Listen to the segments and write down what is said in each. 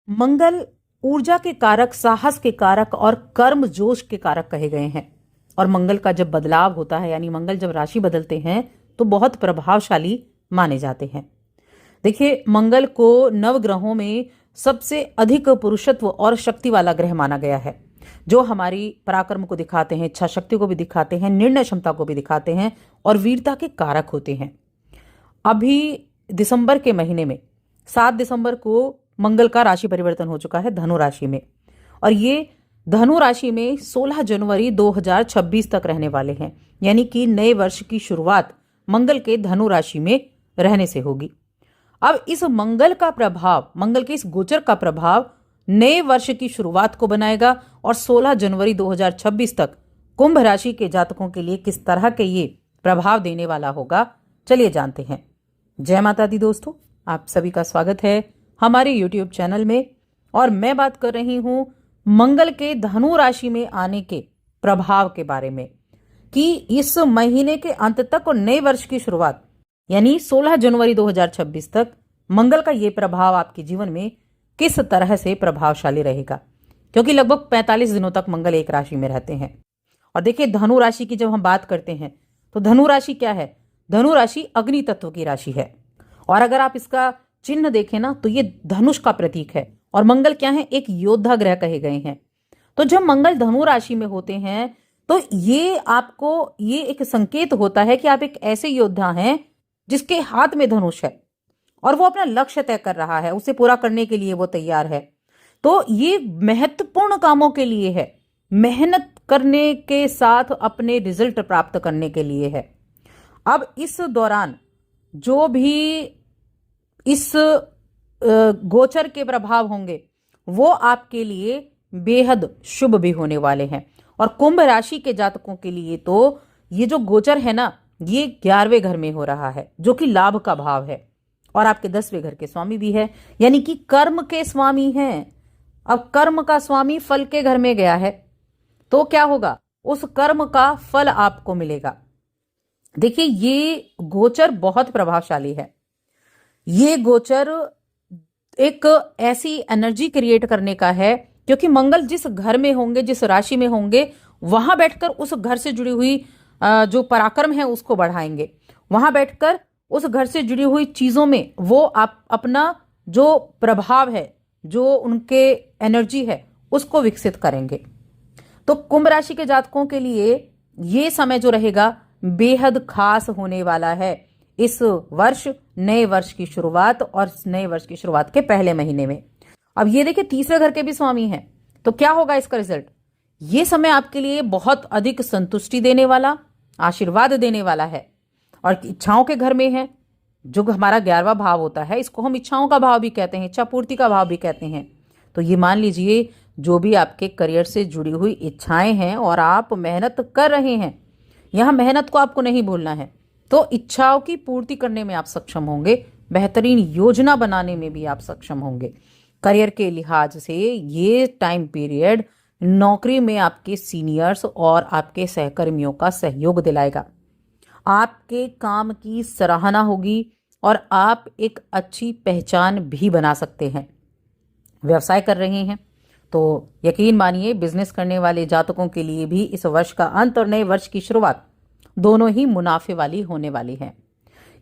मंगल ऊर्जा के कारक, साहस के कारक और कर्म जोश के कारक कहे गए हैं। और मंगल का जब बदलाव होता है, यानी मंगल जब राशि बदलते हैं, तो बहुत प्रभावशाली माने जाते हैं। देखिए, मंगल को नवग्रहों में सबसे अधिक पुरुषत्व और शक्ति वाला ग्रह माना गया है, जो हमारी पराक्रम को दिखाते हैं, इच्छा शक्ति को भी दिखाते हैं, निर्णय क्षमता को भी दिखाते हैं और वीरता के कारक होते हैं। अभी दिसंबर के महीने में 7 दिसंबर को मंगल का राशि परिवर्तन हो चुका है धनु राशि में, और ये धनु राशि में 16 जनवरी 2026 तक रहने वाले हैं। यानी कि नए वर्ष की शुरुआत मंगल के धनु राशि में रहने से होगी। अब इस मंगल का प्रभाव, मंगल के इस गोचर का प्रभाव नए वर्ष की शुरुआत को बनाएगा और 16 जनवरी 2026 तक कुंभ राशि के जातकों के लिए किस तरह के ये प्रभाव देने वाला होगा, चलिए जानते हैं। जय माता दी दोस्तों, आप सभी का स्वागत है हमारे YouTube चैनल में। और मैं बात कर रही हूं मंगल के धनु राशि में आने के प्रभाव के बारे में, कि इस महीने के अंत तक और नए वर्ष की शुरुआत यानी 16 जनवरी 2026 तक मंगल का ये प्रभाव आपके जीवन में किस तरह से प्रभावशाली रहेगा, क्योंकि लगभग 45 दिनों तक मंगल एक राशि में रहते हैं। और देखिए, धनु राशि की जब हम बात करते हैं तो धनु राशि क्या है? धनु राशि अग्नि तत्व की राशि है। और अगर आप इसका चिन्ह देखें ना, तो ये धनुष का प्रतीक है। और मंगल क्या है? एक योद्धा ग्रह कहे गए हैं। तो जब मंगल धनु राशि में होते हैं तो ये आपको ये एक संकेत होता है कि आप एक ऐसे योद्धा हैं जिसके हाथ में धनुष है और वो अपना लक्ष्य तय कर रहा है, उसे पूरा करने के लिए वो तैयार है। तो ये महत्वपूर्ण कामों के लिए है, मेहनत करने के साथ अपने रिजल्ट प्राप्त करने के लिए है। अब इस दौरान जो भी इस गोचर के प्रभाव होंगे वो आपके लिए बेहद शुभ भी होने वाले हैं। और कुंभ राशि के जातकों के लिए तो ये जो गोचर है ना, ये 11वें घर में हो रहा है, जो कि लाभ का भाव है और आपके 10वें घर के स्वामी भी है, यानी कि कर्म के स्वामी हैं। अब कर्म का स्वामी फल के घर में गया है तो क्या होगा? उस कर्म का फल आपको मिलेगा। देखिए, ये गोचर बहुत प्रभावशाली है। ये गोचर एक ऐसी एनर्जी क्रिएट करने का है, क्योंकि मंगल जिस घर में होंगे, जिस राशि में होंगे, वहां बैठकर उस घर से जुड़ी हुई जो पराक्रम है उसको बढ़ाएंगे। वहां बैठकर उस घर से जुड़ी हुई चीजों में वो आप अपना जो प्रभाव है, जो उनके एनर्जी है, उसको विकसित करेंगे। तो कुंभ राशि के जातकों के लिए ये समय जो रहेगा बेहद खास होने वाला है। इस वर्ष नए वर्ष की शुरुआत और नए वर्ष की शुरुआत के पहले महीने में। अब ये देखिए, तीसरे घर के भी स्वामी हैं, तो क्या होगा इसका रिजल्ट? ये समय आपके लिए बहुत अधिक संतुष्टि देने वाला, आशीर्वाद देने वाला है। और इच्छाओं के घर में है, जो हमारा 11वां भाव होता है, इसको हम इच्छाओं का भाव भी कहते हैं, इच्छा पूर्ति का भाव भी कहते हैं। तो ये मान लीजिए, जो भी आपके करियर से जुड़ी हुई इच्छाएं हैं और आप मेहनत कर रहे हैं, यहाँ मेहनत को आपको नहीं भूलना है, तो इच्छाओं की पूर्ति करने में आप सक्षम होंगे, बेहतरीन योजना बनाने में भी आप सक्षम होंगे। करियर के लिहाज से ये टाइम पीरियड नौकरी में आपके सीनियर्स और आपके सहकर्मियों का सहयोग दिलाएगा। आपके काम की सराहना होगी और आप एक अच्छी पहचान भी बना सकते हैं। व्यवसाय कर रहे हैं तो यकीन मानिए, बिजनेस करने वाले जातकों के लिए भी इस वर्ष का अंत और नए वर्ष की शुरुआत दोनों ही मुनाफे वाली होने वाली है।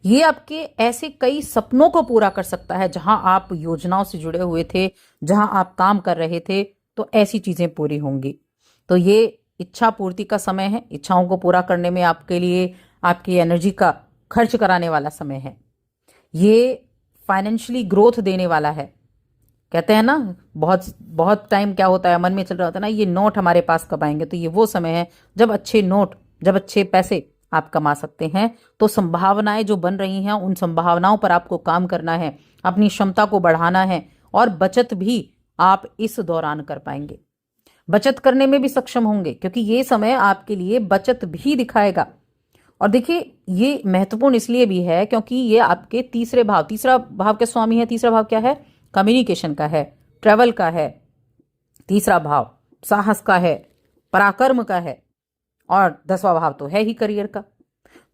ये आपके ऐसे कई सपनों को पूरा कर सकता है, जहां आप योजनाओं से जुड़े हुए थे, जहां आप काम कर रहे थे, तो ऐसी चीजें पूरी होंगी। तो ये इच्छा पूर्ति का समय है। इच्छाओं को पूरा करने में आपके लिए आपकी एनर्जी का खर्च कराने वाला समय है। ये फाइनेंशियली ग्रोथ देने वाला है। कहते हैं ना, बहुत बहुत टाइम क्या होता है, मन में चल रहा होता है ना, ये नोट हमारे पास कब आएंगे। तो ये वो समय है जब अच्छे नोट, जब अच्छे पैसे आप कमा सकते हैं। तो संभावनाएं जो बन रही हैं, उन संभावनाओं पर आपको काम करना है, अपनी क्षमता को बढ़ाना है, और बचत भी आप इस दौरान कर पाएंगे। बचत करने में भी सक्षम होंगे, क्योंकि ये समय आपके लिए बचत भी दिखाएगा। और देखिए, ये महत्वपूर्ण इसलिए भी है क्योंकि ये आपके तीसरा भाव के स्वामी है। तीसरा भाव क्या है? कम्युनिकेशन का है, ट्रैवल का है। तीसरा भाव साहस का है, पराक्रम का है, और 10वां भाव तो है ही करियर का।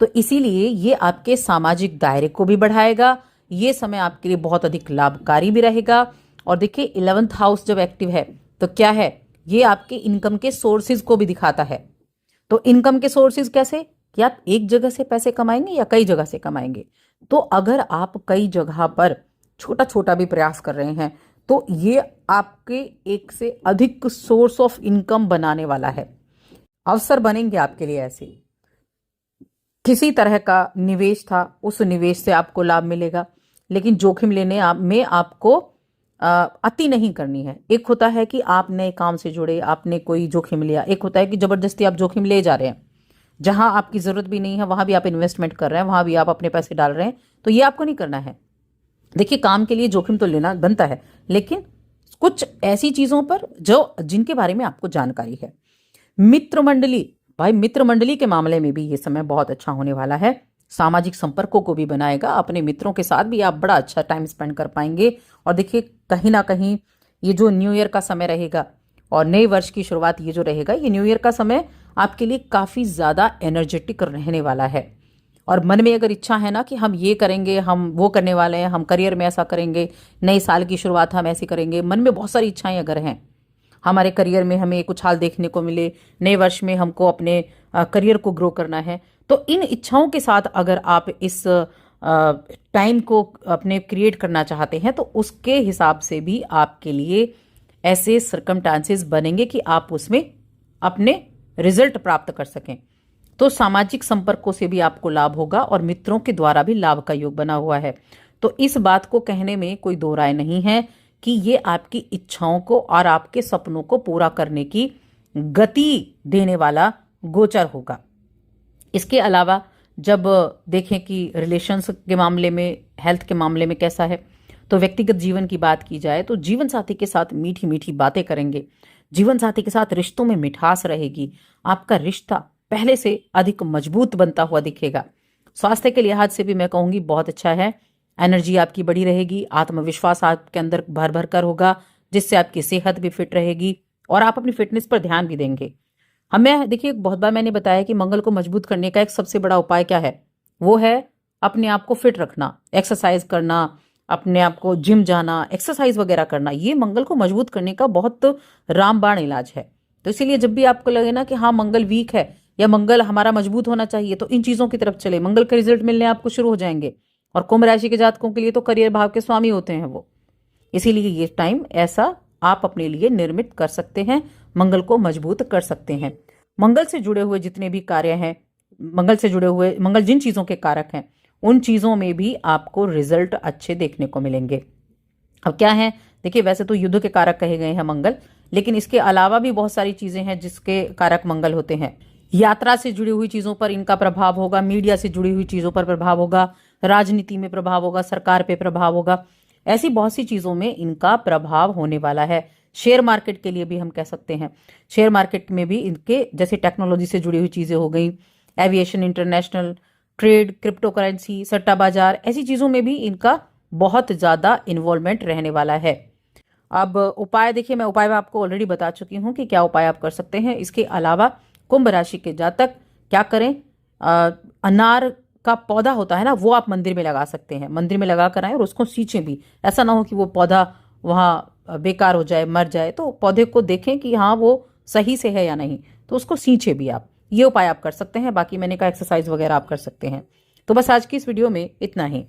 तो इसीलिए ये आपके सामाजिक दायरे को भी बढ़ाएगा। ये समय आपके लिए बहुत अधिक लाभकारी भी रहेगा और देखिए 11th हाउस जब एक्टिव है तो क्या है, ये आपके इनकम के सोर्सेज को भी दिखाता है। तो इनकम के सोर्सेज कैसे, कि आप एक जगह से पैसे कमाएंगे या कई जगह से कमाएंगे। तो अगर आप कई जगह पर छोटा छोटा भी प्रयास कर रहे हैं तो ये आपके एक से अधिक सोर्स ऑफ इनकम बनाने वाला है। अवसर बनेंगे आपके लिए ऐसे, किसी तरह का निवेश था उस निवेश से आपको लाभ मिलेगा, लेकिन जोखिम लेने में आपको अति नहीं करनी है। एक होता है कि आप नए काम से जुड़े, आपने कोई जोखिम लिया, एक होता है कि जबरदस्ती आप जोखिम ले जा रहे हैं, जहां आपकी जरूरत भी नहीं है वहां भी आप इन्वेस्टमेंट कर रहे हैं, वहां भी आप अपने पैसे डाल रहे हैं। तो ये आपको नहीं करना है। देखिए काम के लिए जोखिम तो लेना बनता है, लेकिन कुछ ऐसी चीजों पर जो जिनके बारे में आपको जानकारी है। मित्र मंडली, भाई मित्र मंडली के मामले में भी ये समय बहुत अच्छा होने वाला है। सामाजिक संपर्कों को भी बनाएगा, अपने मित्रों के साथ भी आप बड़ा अच्छा टाइम स्पेंड कर पाएंगे। और देखिए कहीं ना कहीं ये जो न्यू ईयर का समय रहेगा और नए वर्ष की शुरुआत ये जो रहेगा, ये न्यू ईयर का समय आपके लिए काफी ज्यादा एनर्जेटिक रहने वाला है। और मन में अगर इच्छा है ना कि हम ये करेंगे, हम वो करने वाले हैं, हम करियर में ऐसा करेंगे, नए साल की शुरुआत हम ऐसी करेंगे, मन में बहुत सारी इच्छाएं अगर हैं, हमारे करियर में हमें कुछ हाल देखने को मिले, नए वर्ष में हमको अपने करियर को ग्रो करना है, तो इन इच्छाओं के साथ अगर आप इस टाइम को अपने क्रिएट करना चाहते हैं तो उसके हिसाब से भी आपके लिए ऐसे सर्कमस्टांसेस बनेंगे कि आप उसमें अपने रिजल्ट प्राप्त कर सकें। तो सामाजिक संपर्कों से भी आपको लाभ होगा और मित्रों के द्वारा भी लाभ का योग बना हुआ है। तो इस बात को कहने में कोई दो राय नहीं है कि ये आपकी इच्छाओं को और आपके सपनों को पूरा करने की गति देने वाला गोचर होगा। इसके अलावा जब देखें कि रिलेशंस के मामले में, हेल्थ के मामले में कैसा है, तो व्यक्तिगत जीवन की बात की जाए तो जीवन साथी के साथ मीठी मीठी बातें करेंगे, जीवन साथी के साथ रिश्तों में मिठास रहेगी, आपका रिश्ता पहले से अधिक मजबूत बनता हुआ दिखेगा। स्वास्थ्य के लिहाज से भी मैं कहूंगी बहुत अच्छा है। एनर्जी आपकी बढ़ी रहेगी, आत्मविश्वास आपके अंदर भर भर कर होगा, जिससे आपकी सेहत भी फिट रहेगी और आप अपनी फिटनेस पर ध्यान भी देंगे। हमें देखिए बहुत बार मैंने बताया कि मंगल को मजबूत करने का एक सबसे बड़ा उपाय क्या है, वो है अपने आप को फिट रखना, एक्सरसाइज करना, अपने आप को जिम जाना, एक्सरसाइज वगैरह करना। ये मंगल को मजबूत करने का बहुत रामबाण इलाज है। तो इसीलिए जब भी आपको लगे ना कि हाँ मंगल वीक है या मंगल हमारा मजबूत होना चाहिए, तो इन चीजों की तरफ चले, मंगल के रिजल्ट मिलने आपको शुरू हो जाएंगे। और कुंभ राशि के जातकों के लिए तो करियर भाव के स्वामी होते हैं वो, इसीलिए ये टाइम ऐसा आप अपने लिए निर्मित कर सकते हैं, मंगल को मजबूत कर सकते हैं। मंगल से जुड़े हुए जितने भी कार्य हैं, मंगल से जुड़े हुए, मंगल जिन चीजों के कारक हैं उन चीजों में भी आपको रिजल्ट अच्छे देखने को मिलेंगे। अब क्या है, देखिए वैसे तो युद्ध के कारक कहे गए हैं मंगल, लेकिन इसके अलावा भी बहुत सारी चीजें हैं जिसके कारक मंगल होते हैं। यात्रा से जुड़ी हुई चीजों पर इनका प्रभाव होगा, मीडिया से जुड़ी हुई चीजों पर प्रभाव होगा, राजनीति में प्रभाव होगा, सरकार पे प्रभाव होगा, ऐसी बहुत सी चीजों में इनका प्रभाव होने वाला है। शेयर मार्केट के लिए भी हम कह सकते हैं, शेयर मार्केट में भी इनके जैसे टेक्नोलॉजी से जुड़ी हुई चीजें हो गई, aviation, international trade, crypto currency, सट्टा बाजार, ऐसी चीजों में भी इनका बहुत ज्यादा इन्वॉल्वमेंट रहने वाला है। अब उपाय देखिए, मैं उपाय आपको ऑलरेडी बता चुकी हूं कि क्या उपाय आप कर सकते हैं। इसके अलावा कुंभ राशि के जातक क्या करें, अनार का पौधा होता है ना, वो आप मंदिर में लगा सकते हैं, मंदिर में लगा कर आए और उसको सींचें भी। ऐसा ना हो कि वो पौधा वहां बेकार हो जाए, मर जाए, तो पौधे को देखें कि हाँ वो सही से है या नहीं, तो उसको सींचे भी आप। ये उपाय आप कर सकते हैं। बाकी मैंने कहा एक्सरसाइज वगैरह आप कर सकते हैं। तो बस आज की इस वीडियो में इतना ही।